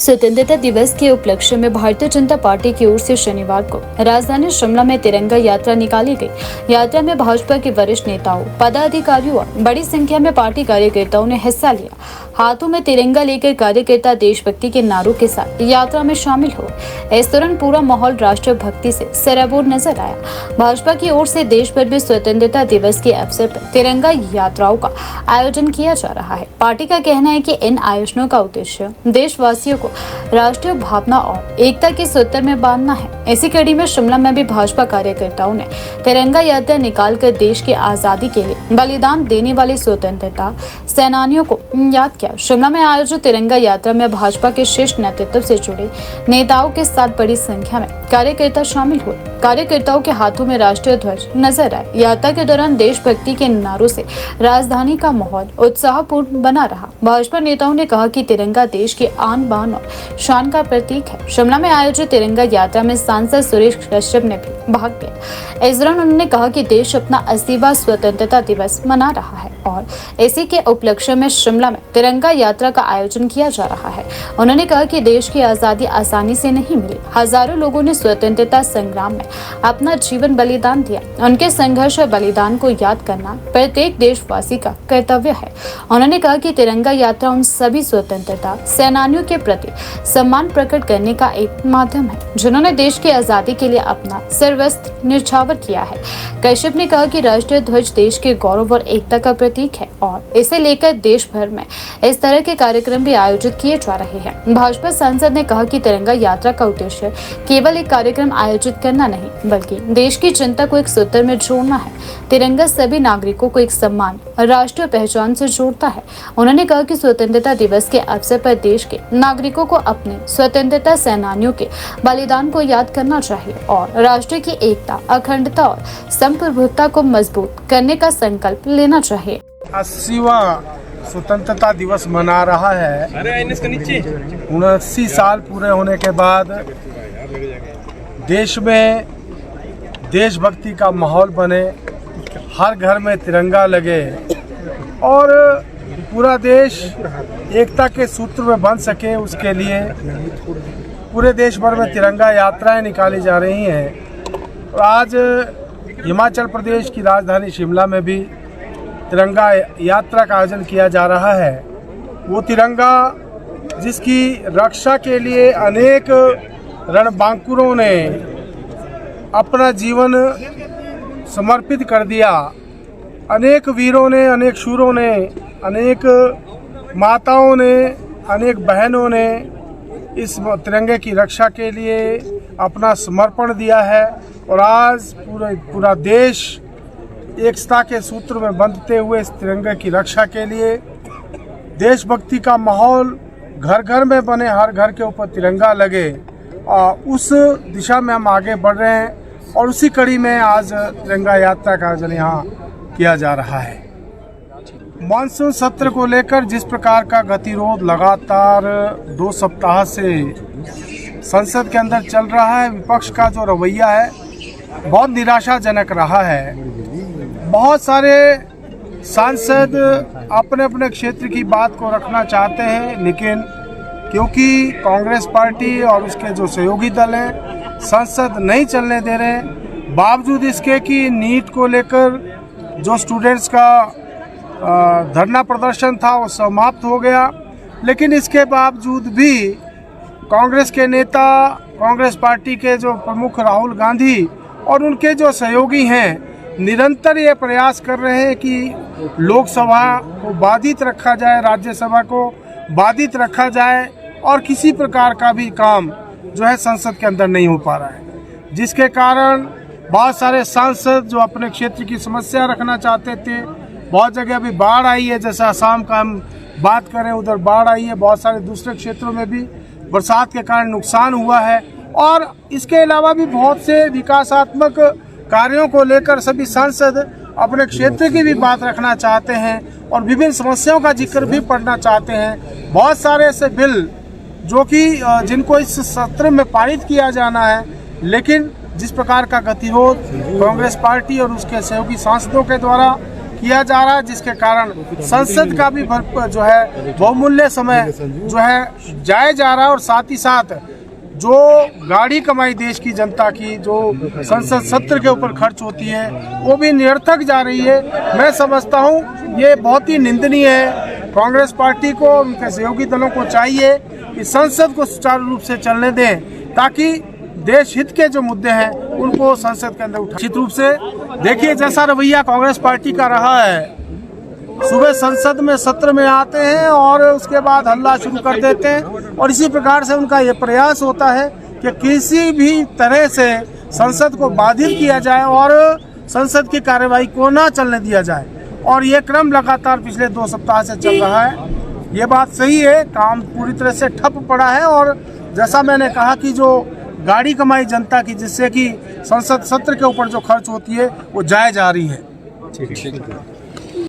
स्वतंत्रता दिवस के उपलक्ष्य में भारतीय जनता पार्टी की ओर से शनिवार को राजधानी शिमला में तिरंगा यात्रा निकाली गई। यात्रा में भाजपा के वरिष्ठ नेताओं, पदाधिकारियों और बड़ी संख्या में पार्टी कार्यकर्ताओं ने हिस्सा लिया। हाथों में तिरंगा लेकर कार्यकर्ता देशभक्ति के नारों के साथ यात्रा में शामिल हुए। इस दौरान पूरा माहौल राष्ट्र भक्ति से सराबोर नजर आया। भाजपा की ओर से देश भर में स्वतंत्रता दिवस के अवसर पर तिरंगा यात्राओं का आयोजन किया जा रहा है। पार्टी का कहना है कि इन आयोजनों का उद्देश्य देशवासियों को राष्ट्रीय भावना और एकता के सूत्र में बांधना है। इसी कड़ी में शिमला में भी भाजपा कार्यकर्ताओं ने तिरंगा यात्रा निकालकर देश की आजादी के लिए बलिदान देने वाले स्वतंत्रता सेनानियों को याद किया। शिमला में आयोजित तिरंगा यात्रा में भाजपा के शीर्ष नेतृत्व से जुड़े नेताओं के साथ बड़ी संख्या में कार्यकर्ता शामिल हुए। कार्यकर्ताओं के हाथों में राष्ट्रीय ध्वज नजर आए। यात्रा के दौरान देशभक्ति के नारों से राजधानी का माहौल उत्साहपूर्ण बना रहा। भाजपा नेताओं ने कहा कि तिरंगा देश की आन बान और शान का प्रतीक है। शिमला में आयोजित तिरंगा यात्रा में सांसद सुरेश कश्यप ने भी भाग लिया। इस दौरान उन्होंने कहा कि देश अपना 80वां स्वतंत्रता दिवस मना रहा है और इसी के उपलक्ष्य में शिमला में तिरंगा यात्रा का आयोजन किया जा रहा है। उन्होंने कहा कि देश की आजादी आसानी से नहीं मिली। हजारों लोगों ने स्वतंत्रता संग्राम में अपना जीवन बलिदान दिया। उनके संघर्ष और बलिदान को याद करना प्रत्येक देशवासी का कर्तव्य है। उन्होंने कहा कि तिरंगा यात्रा उन सभी स्वतंत्रता सेनानियों के प्रति सम्मान प्रकट करने का एक माध्यम है जिन्होंने देश की आजादी के लिए अपना सर्वस्व न्यौछावर किया है। कश्यप ने कहा कि राष्ट्रीय ध्वज देश के गौरव और एकता का प्रतीक है और इसे लेकर देश भर में इस तरह के कार्यक्रम भी आयोजित किए जा रहे हैं। भाजपा सांसद ने कहा कि तिरंगा यात्रा का उद्देश्य केवल एक कार्यक्रम आयोजित करना नहीं बल्कि देश की जनता को एक सूत्र में जोड़ना है। तिरंगा सभी नागरिकों को एक सम्मान और राष्ट्रीय पहचान से जोड़ता है। उन्होंने कहा कि स्वतंत्रता दिवस के अवसर पर देश के नागरिकों को अपने स्वतंत्रता सेनानियों के बलिदान को याद करना चाहिए और राष्ट्र की एकता, अखंडता और संप्रभुता को मजबूत करने का संकल्प लेना चाहिए। 80वां स्वतंत्रता दिवस मना रहा है। 79 साल पूरे होने के बाद देश में देशभक्ति का माहौल बने, हर घर में तिरंगा लगे और पूरा देश एकता के सूत्र में बंध सके, उसके लिए पूरे देश भर में तिरंगा यात्राएं निकाली जा रही हैं। और आज हिमाचल प्रदेश की राजधानी शिमला में भी तिरंगा यात्रा का आयोजन किया जा रहा है। वो तिरंगा जिसकी रक्षा के लिए अनेक रणबांकुरों ने अपना जीवन समर्पित कर दिया, अनेक वीरों ने, अनेक शूरों ने, अनेक माताओं ने, अनेक बहनों ने इस तिरंगे की रक्षा के लिए अपना समर्पण दिया है। और आज पूरा देश एकता के सूत्र में बंधते हुए इस तिरंगे की रक्षा के लिए देशभक्ति का माहौल घर घर में बने, हर घर के ऊपर तिरंगा लगे, उस दिशा में हम आगे बढ़ रहे हैं। और उसी कड़ी में आज तिरंगा यात्रा का आयोजन यहाँ किया जा रहा है। मानसून सत्र को लेकर जिस प्रकार का गतिरोध लगातार 2 सप्ताह से संसद के अंदर चल रहा है, विपक्ष का जो रवैया है बहुत निराशाजनक रहा है। बहुत सारे सांसद अपने अपने क्षेत्र की बात को रखना चाहते हैं, लेकिन क्योंकि कांग्रेस पार्टी और उसके जो सहयोगी दल हैं संसद नहीं चलने दे रहे, बावजूद इसके कि नीट को लेकर जो स्टूडेंट्स का धरना प्रदर्शन था वो समाप्त हो गया, लेकिन इसके बावजूद भी कांग्रेस के नेता, कांग्रेस पार्टी के जो प्रमुख राहुल गांधी और उनके जो सहयोगी हैं निरंतर ये प्रयास कर रहे हैं कि लोकसभा को बाधित रखा जाए, राज्यसभा को बाधित रखा जाए और किसी प्रकार का भी काम जो है संसद के अंदर नहीं हो पा रहा है, जिसके कारण बहुत सारे सांसद जो अपने क्षेत्र की समस्या रखना चाहते थे, बहुत जगह अभी बाढ़ आई है, जैसे असम का हम बात करें उधर बाढ़ आई है, बहुत सारे दूसरे क्षेत्रों में भी बरसात के कारण नुकसान हुआ है। और इसके अलावा भी बहुत से विकासात्मक कार्यों को लेकर सभी सांसद अपने क्षेत्र की भी बात रखना चाहते हैं और विभिन्न समस्याओं का जिक्र भी पढ़ना चाहते हैं। बहुत सारे ऐसे बिल जो कि जिनको इस सत्र में पारित किया जाना है, लेकिन जिस प्रकार का गतिरोध कांग्रेस पार्टी और उसके सहयोगी सांसदों के द्वारा किया जा रहा है, जिसके कारण संसद का भी जो है बहुमूल्य समय जो है जाया जा रहा है। और साथ ही साथ जो गाढ़ी कमाई देश की जनता की जो संसद सत्र के ऊपर खर्च होती है वो भी निरर्थक जा रही है। मैं समझता हूँ ये बहुत ही निंदनीय है। कांग्रेस पार्टी को, उनके सहयोगी दलों को चाहिए कि संसद को सुचारू रूप से चलने दें, ताकि देश हित के जो मुद्दे हैं उनको संसद के अंदर उठा। निश्चित रूप से देखिए, जैसा रवैया कांग्रेस पार्टी का रहा है, सुबह संसद में सत्र में आते हैं और उसके बाद हल्ला शुरू कर देते हैं, और इसी प्रकार से उनका ये प्रयास होता है कि किसी भी तरह से संसद को बाधित किया जाए और संसद की कार्यवाही को ना चलने दिया जाए। और ये क्रम लगातार पिछले 2 सप्ताह से चल रहा है। ये बात सही है, काम पूरी तरह से ठप पड़ा है। और जैसा मैंने कहा कि जो गाड़ी कमाई जनता की, जिससे कि संसद सत्र के ऊपर जो खर्च होती है वो जाए जा रही है। ठीक है।